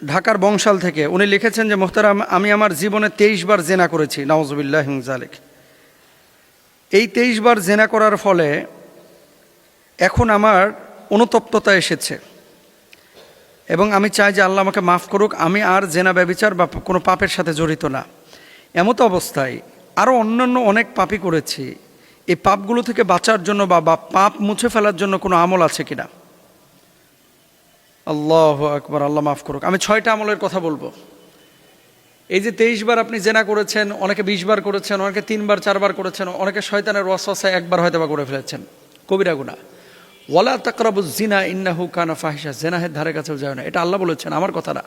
ঢাকার বংশাল থেকে, উনি লিখেছেন যে মোহতারাম, আমি আমার জীবনে 23 বার জেনা করেছি, নাউজুবিল্লাহি মিন যালিক। এই 23 বার জেনা করার ফলে এখন আমার অনুতপ্ততা এসেছে এবং আমি চাই যে আল্লাহ আমাকে মাফ করুক, আমি আর জেনা ব্যভিচার বা কোনো পাপের সাথে জড়িত না। এমতো অবস্থায় আরও অন্যান্য অনেক পাপই করেছি, এই পাপগুলো থেকে বাঁচার জন্য বা পাপ মুছে ফেলার জন্য কোনো আমল আছে কিনা? আল্লাহু আকবার, আল্লাহ মাফ করুক। আমি 6টা আমলের কথা বলবো। এই যে 23 বার আপনি জেনা করেছেন, অনেকে 20 বার করেছেন, অনেকে 3 বার 4 বার করেছেন, অনেকে শয়তানের ওয়াসওয়াসায় একবার হয়তো বা করে ফেলেছেন, কবিরা গুনাহ। ওয়ালা তাকরাবুজ জিনা ইন্নাহু কানা ফাহিশা, জেনাহের ধারে কাছেও যায় না, এটা আল্লাহ বলেছেন, আমার কথা না।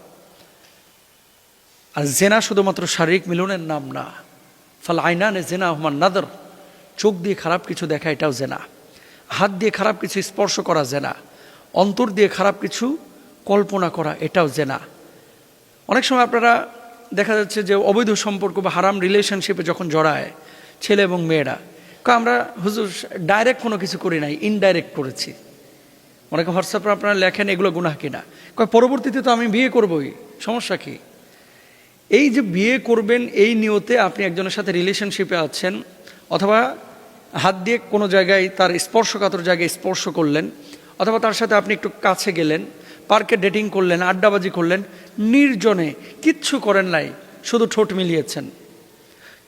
আর জেনা শুধুমাত্র শারীরিক মিলনের নাম না। ফাল আইনানে জেনা হুমান নাদর, চোখ দিয়ে খারাপ কিছু দেখা এটাও জেনা, হাত দিয়ে খারাপ কিছু স্পর্শ করা জেনা, অন্তর দিয়ে খারাপ কিছু কল্পনা করা এটাও জেনা। অনেক সময় আপনারা দেখা যাচ্ছে যে অবৈধ সম্পর্ক বা হারাম রিলেশনশিপে যখন জড়ায় ছেলে এবং মেয়েরা, আমরা হুজুর ডাইরেক্ট কোনো কিছু করি নাই, ইনডাইরেক্ট করেছি। অনেকে হোয়াটসঅ্যাপে আপনারা লেখেন এগুলো গুনাহ কিনা, পরবর্তীতে তো আমি বিয়ে করবই, সমস্যা কি? এই যে বিয়ে করবেন এই নিয়তে আপনি একজনের সাথে রিলেশনশিপে আছেন, অথবা হাত দিয়ে কোনো জায়গায় তার স্পর্শকাতর জায়গায় স্পর্শ করলেন, অথবা তার সাথে আপনি একটু কাছে গেলেন, পার্কে ডেটিং করলেন, আড্ডাবাজি করলেন, নির্জনে, কিচ্ছু করেন নাই, শুধু ঠোঁট মিলিয়েছেন,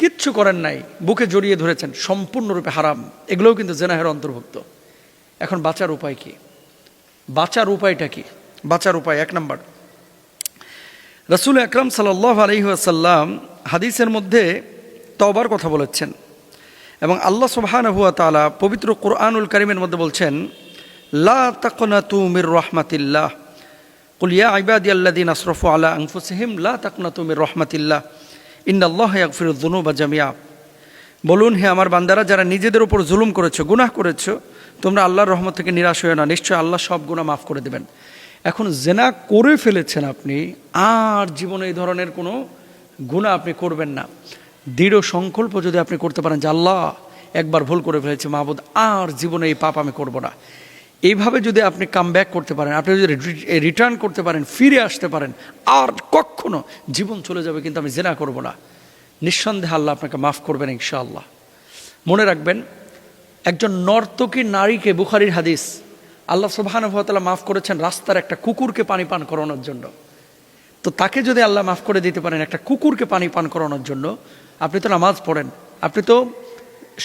কিচ্ছু করেন নাই, বুকে জড়িয়ে ধরেছেন, সম্পূর্ণরূপে হারাম। এগুলোও কিন্তু জেনাহের অন্তর্ভুক্ত। এখন বাঁচার উপায় কি? বাঁচার উপায়টা কি? বাঁচার উপায় 1 নম্বর, রাসূল আকরাম সাল্লাল্লাহু আলাইহি ওয়াসাল্লাম হাদিসের মধ্যে তওবার কথা বলেছেন এবং আল্লাহ সুবহানাহু ওয়া তাআলা পবিত্র কোরআনুল কারীমের মধ্যে বলছেন, লা তাকনাতু মির রাহমাতিল্লাহ, কুল ইয়া ইবাদিয়াল্লাযিনা আসরাফু আলা আনফুসিহিম লা তাকনাতু মির রাহমাতিল্লাহ ইন্নাল্লাহা ইয়াগফিরুয যুনুবা জামিআ। বলুন, হে আমার বান্দারা, যারা নিজেদের উপর জুলুম করেছো, গুনাহ করেছো, তোমরা আল্লাহর রহমত থেকে নিরাশ হয়ো না, নিশ্চয় আল্লাহ সব গুনাহ মাফ করে দেবেন। এখন জেনা করে ফেলেছেন আপনি, আর জীবনে এই ধরনের কোনো গুনাহ আপনি করবেন না। দৃঢ় সংকল্প যদি আপনি করতে পারেন যে আল্লাহ একবার ভুল করে ফেলেছি মাহবুদ, আর জীবনে এই পাপ আমি করব না, এইভাবে যদি আপনি কাম ব্যাক করতে পারেন, আপনি যদি রিটার্ন করতে পারেন, ফিরে আসতে পারেন, আর কখনো জীবন চলে যাবে কিন্তু আমি জেনা করব না, নিঃসন্দেহে আল্লাহ আপনাকে মাফ করবেন ইনশাআল্লাহ। মনে রাখবেন, একজন নর্তকী নারীকে, বুখারীর হাদিস, আল্লাহ সুবহানাহু ওয়া তাআলা মাফ করেছেন রাস্তার একটা কুকুরকে পানি পান করানোর জন্য। তো তাকে যদি আল্লাহ মাফ করে দিতে পারেন একটা কুকুরকে পানি পান করানোর জন্য, আপনি তো নামাজ পড়েন, আপনি তো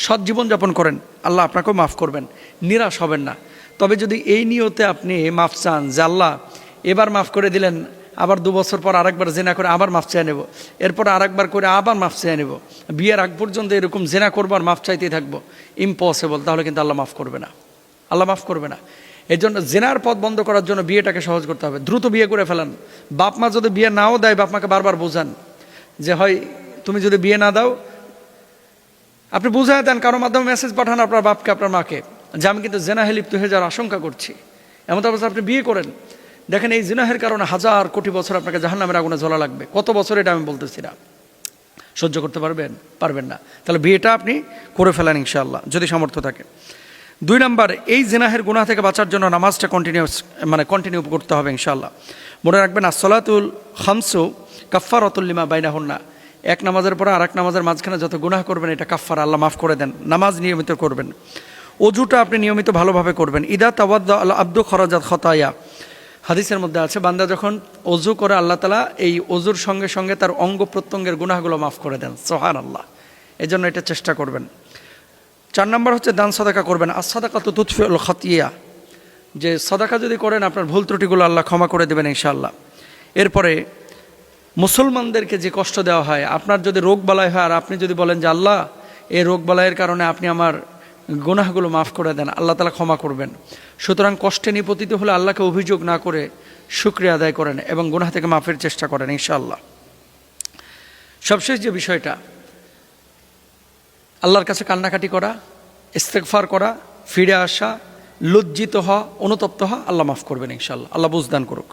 সৎ জীবনযাপন করেন, আল্লাহ আপনাকেও মাফ করবেন, নিরাশ হবেন না। তবে যদি এই নিয়তে আপনি মাফ চান যে আল্লাহ এবার মাফ করে দিলেন, আবার 2 বছর পর আরেকবার জেনা করে আবার মাফ চেয়ে নেব, এরপর আরেকবার করে আবার মাফ চেয়ে নেব, বিয়ের আগ পর্যন্ত এরকম জেনা করবো আর মাফ চাইতেই থাকবো, ইম্পসিবল। তাহলে কিন্তু আল্লাহ মাফ করবে না, আল্লাহ মাফ করবে না। এই জন্য জেনার পথ বন্ধ করার জন্য বিয়েটাকে সহজ করতে হবে, দ্রুত বিয়ে করে ফেলান। বাপ মা যদি বিয়ে নাও দেয়, বাপ মাকে বারবার বোঝান যে হয় তুমি যদি বিয়ে না দাও, আপনি বুঝায় দেন, কারোর মাধ্যমে মেসেজ পাঠান আপনার বাপকে, আপনার মাকে, যে আমি কিন্তু জেনাহে লিপ্ত হয়ে যাওয়ার আশঙ্কা করছি। এমন অবস্থা আপনি বিয়ে করেন, দেখেন এই জিনাহের কারণে হাজার কোটি বছর আপনাকে জাহান্নামের আগুনে জ্বলা লাগবে। কত বছর এটা আমি বলতেছি না, সহ্য করতে পারবেন? পারবেন না। তাহলে বিয়েটা আপনি করে ফেলেন ইনশাআল্লাহ, যদি সামর্থ্য থাকে। 2 নম্বর, এই জিনাহের গুনাহ থেকে বাঁচার জন্য নামাজটা কন্টিনিউ করতে হবে ইনশাআল্লাহ। মনে রাখবেন, আসসালাতুল খামসু কাফফারাতুল লিমা বাইনাহুন্না, এক নামাজের পর আরেক নামাজের মাঝখানে যত গুনাহ করবেন এটা কাফফারা, আল্লাহ মাফ করে দেন। নামাজ নিয়মিত করবেন, অজুটা আপনি নিয়মিত ভালোভাবে করবেন। ইদা তাওয়াদ্দা আল আব্দু খরাজাত খতায়া, হাদিসের মধ্যে আছে, বান্দা যখন অজু করে আল্লাহ তাআলা এই অজুর সঙ্গে সঙ্গে তার অঙ্গ প্রত্যঙ্গের গুনাহগুলো মাফ করে দেন। সুবহানাল্লাহ। এই জন্য এটা চেষ্টা করবেন। 4 নম্বর হচ্ছে দান সাদাকা করবেন। as-সাদাকাতু তুতফিউল খাতিয়া, যে সাদাকা যদি করেন আপনার ভুল ত্রুটিগুলো আল্লাহ ক্ষমা করে দেবেন ইনশাআল্লাহ। এরপরে মুসলমানদেরকে যে কষ্ট দেওয়া হয়, আপনার যদি রোগ বালাই হয় আর আপনি যদি বলেন যে আল্লাহ এই রোগ বালাইয়ের কারণে আপনি আমার গুনাহগুলো মাফ করে দেন, আল্লাহ তাআলা ক্ষমা করবেন। সুতরাং কষ্টে নিপতিত হলে আল্লাহকে অভিযোগ না করে শুকরিয়া আদায় করেন এবং গুনাহ থেকে মাফের চেষ্টা করেন ইনশাআল্লাহ। সবশেষ যে বিষয়টা, আল্লাহর কাছে কান্নাকাটি করা, ইস্তেগফার করা, ফিরে আসা, লজ্জিত হওয়া, অনুতপ্ত হওয়া, আল্লাহ মাফ করবেন ইনশাআল্লাহ। আল্লাহ বুঝদান করুক।